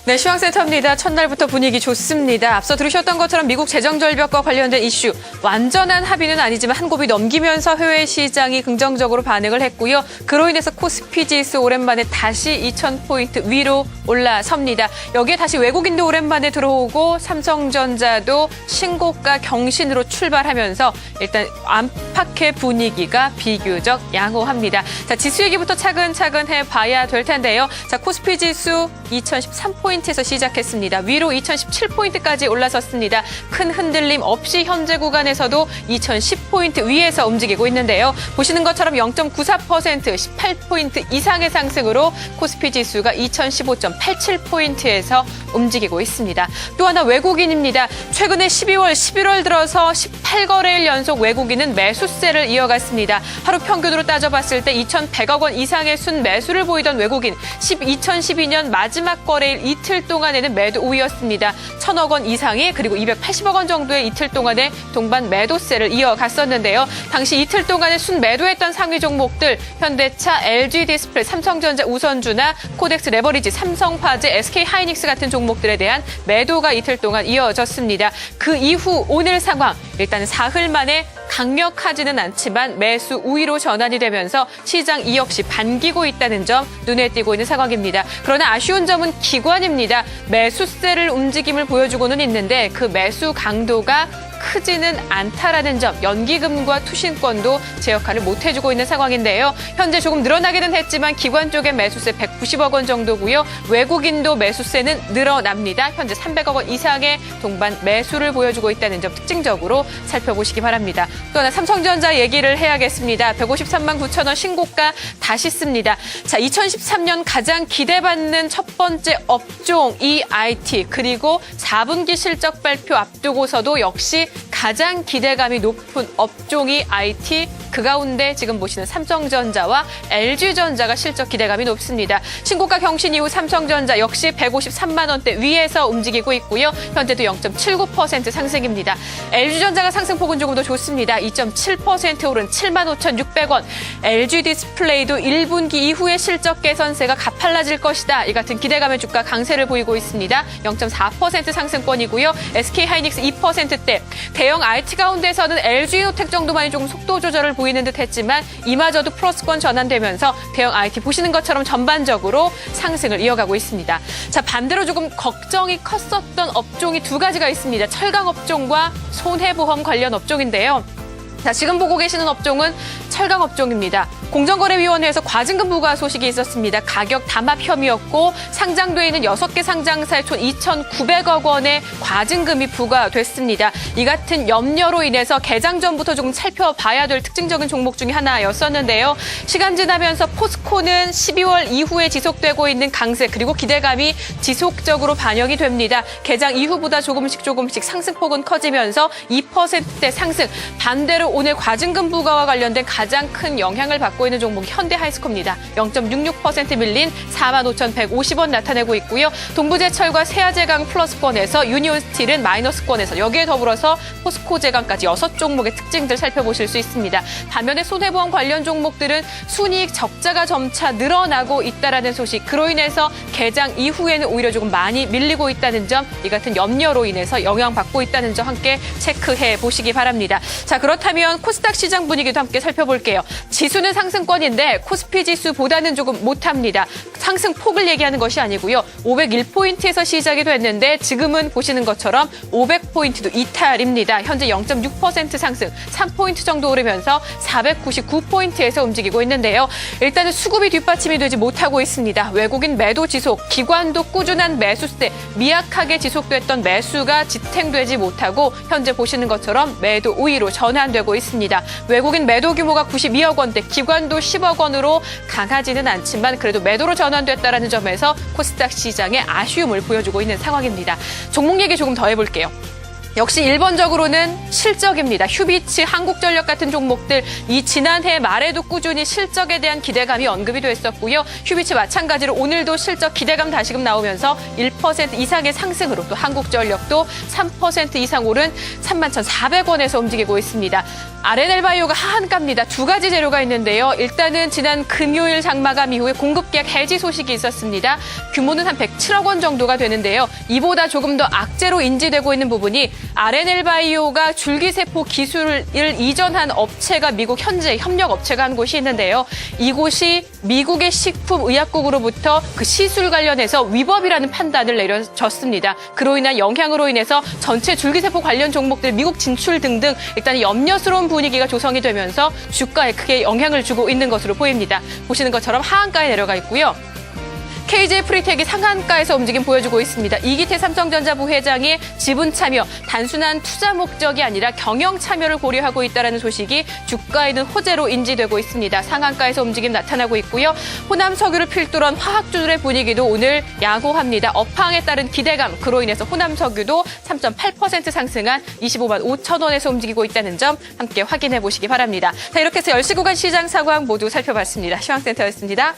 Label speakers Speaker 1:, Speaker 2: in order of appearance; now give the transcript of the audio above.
Speaker 1: 네, 시황센터입니다. 첫날부터 분위기 좋습니다. 앞서 들으셨던 것처럼 미국 재정절벽과 관련된 이슈, 완전한 합의는 아니지만 한 곱이 넘기면서 해외 시장이 긍정적으로 반응을 했고요. 그로 인해서 코스피 지수 오랜만에 다시 2,000포인트 위로 올라섭니다. 여기에 다시 외국인도 오랜만에 들어오고 삼성전자도 신고가 경신으로 출발하면서 일단 안팎의 분위기가 비교적 양호합니다. 자, 지수 얘기부터 차근차근 해봐야 될 텐데요. 자, 코스피 지수 2013포인트에서 시작했습니다. 위로 2017포인트까지 올라섰습니다. 큰 흔들림 없이 현재 구간에서도 2010포인트 위에서 움직이고 있는데요. 보시는 것처럼 0.94%, 18포인트 이상의 상승으로 코스피 지수가 2015.87포인트에서 움직이고 있습니다. 또 하나 외국인입니다. 최근에 12월, 11월 들어서 18거래일 연속 외국인은 매수세를 이어갔습니다. 하루 평균으로 따져봤을 때 2,100억 원 이상의 순매수를 보이던 외국인, 2012년 마지막 거래일 이틀 동안에는 매도 우위였습니다. 1,000억 원 이상이 그리고 280억 원 정도의 이틀 동안에 동반 매도세를 이어갔었는데요. 당시 이틀 동안에 순매도했던 상위 종목들 현대차, LG디스플레이, 삼성전자, 우선주나 코덱스 레버리지, 삼성화재, SK하이닉스 같은 종목들에 대한 매도가 이틀 동안 이어졌습니다. 그 이후 오늘 상황, 일단 사흘 만에 강력하지는 않지만 매수 우위로 전환이 되면서 시장 이 역시 반기고 있다는 점 눈에 띄고 있는 상황입니다. 그러나 아쉬운 점은 기관입니다. 매수세를 움직임을 보여주고는 있는데 그 매수 강도가 크지는 않다라는 점, 연기금과 투신권도 제 역할을 못해주고 있는 상황인데요. 현재 조금 늘어나기는 했지만 기관 쪽의 매수세 190억 원 정도고요. 외국인도 매수세는 늘어납니다. 현재 300억 원 이상의 동반 매수를 보여주고 있다는 점 특징적으로 살펴보시기 바랍니다. 또 하나 삼성전자 얘기를 해야겠습니다. 153만 9천 원 신고가 다시 씁니다. 자, 2013년 가장 기대받는 첫 번째 업종이 IT, 그리고 4분기 실적 발표 앞두고서도 역시 가장 기대감이 높은 업종이 IT, 그 가운데 지금 보시는 삼성전자와 LG전자가 실적 기대감이 높습니다. 신고가 경신 이후 삼성전자 역시 153만 원대 위에서 움직이고 있고요. 현재도 0.79% 상승입니다. LG전자가 상승폭은 조금 더 좋습니다. 2.7% 오른 75,600원. LG디스플레이도 1분기 이후에 실적 개선세가 가팔라질 것이다. 이 같은 기대감의 주가 강세를 보이고 있습니다. 0.4% 상승권이고요. SK하이닉스 2%대. 대형 IT 가운데서는 LG노텍 정도만이 조금 속도 조절을 보이는 듯 했지만 이마저도 플러스권 전환되면서 대형 IT 보시는 것처럼 전반적으로 상승을 이어가고 있습니다. 자, 반대로 조금 걱정이 컸었던 업종이 두 가지가 있습니다. 철강 업종과 손해보험 관련 업종인데요. 자, 지금 보고 계시는 업종은 철강 업종입니다. 공정거래위원회에서 과징금 부과 소식이 있었습니다. 가격 담합 혐의였고 상장돼 있는 6개 상장사에 총 2,900억 원의 과징금이 부과됐습니다. 이 같은 염려로 인해서 개장 전부터 조금 살펴봐야 될 특징적인 종목 중에 하나였었는데요. 시간 지나면서 포스코는 12월 이후에 지속되고 있는 강세 그리고 기대감이 지속적으로 반영이 됩니다. 개장 이후보다 조금씩 상승폭은 커지면서 2%대 상승. 반대로 오늘 과징금 부과와 관련된 가장 큰 영향을 받고 있는 종목이 현대하이스코입니다. 0.66% 밀린 45,150원 나타내고 있고요. 동부제철과 세아제강 플러스권에서 유니온스틸은 마이너스권에서 여기에 더불어서 포스코제강까지 6종목의 특징들 살펴보실 수 있습니다. 반면에 손해보험 관련 종목들은 순이익 적자가 점차 늘어나고 있다라는 소식. 그로 인해서 개장 이후에는 오히려 조금 많이 밀리고 있다는 점, 이 같은 염려로 인해서 영향받고 있다는 점 함께 체크해 보시기 바랍니다. 자, 그렇다면 코스닥 시장 분위기도 함께 살펴볼게요. 지수는 상승권인데 코스피 지수보다는 조금 못합니다. 상승폭을 얘기하는 것이 아니고요. 501포인트에서 시작이 됐는데 지금은 보시는 것처럼 500포인트도 이탈입니다. 현재 0.6% 상승, 3포인트 정도 오르면서 499포인트에서 움직이고 있는데요. 일단은 수급이 뒷받침이 되지 못하고 있습니다. 외국인 매도 지속, 기관도 꾸준한 매수세, 미약하게 지속됐던 매수가 지탱되지 못하고 현재 보시는 것처럼 매도 우위로 전환되고 있습니다. 외국인 매도 규모가 92억 원대, 기관도 10억 원으로 강하지는 않지만 그래도 매도로 전환됐다는 점에서 코스닥 시장의 아쉬움을 보여주고 있는 상황입니다. 종목 얘기 조금 더 해볼게요. 역시 1번적으로는 실적입니다. 휴비츠, 한국전력 같은 종목들 이 지난해 말에도 꾸준히 실적에 대한 기대감이 언급이 됐었고요. 휴비츠 마찬가지로 오늘도 실적 기대감 다시금 나오면서 1% 이상의 상승으로 또 한국전력도 3% 이상 오른 31,400원에서 움직이고 있습니다. RNL바이오가 하한가입니다. 두 가지 재료가 있는데요. 일단은 지난 금요일 장마감 이후에 공급계약 해지 소식이 있었습니다. 규모는 한 107억 원 정도가 되는데요. 이보다 조금 더 악재로 인지되고 있는 부분이 RNL바이오가 줄기세포 기술을 이전한 업체가 미국 현재 협력 업체가 한 곳이 있는데요. 이곳이 미국의 식품의약국으로부터 그 시술 관련해서 위법이라는 판단을 내려졌습니다. 그로 인한 영향으로 인해서 전체 줄기세포 관련 종목들 미국 진출 등등 일단 염려스러운 분위기가 조성이 되면서 주가에 크게 영향을 주고 있는 것으로 보입니다. 보시는 것처럼 하한가에 내려가 있고요. KJ 프리텍이 상한가에서 움직임 보여주고 있습니다. 이기태 삼성전자 부회장이 지분 참여, 단순한 투자 목적이 아니라 경영 참여를 고려하고 있다는 소식이 주가에는 호재로 인지되고 있습니다. 상한가에서 움직임 나타나고 있고요. 호남석유를 필두로 한 화학주들의 분위기도 오늘 양호합니다. 업황에 따른 기대감, 그로 인해서 호남석유도 3.8% 상승한 25만 5천 원에서 움직이고 있다는 점 함께 확인해 보시기 바랍니다. 자, 이렇게 해서 10시 구간 시장 상황 모두 살펴봤습니다. 시황센터였습니다.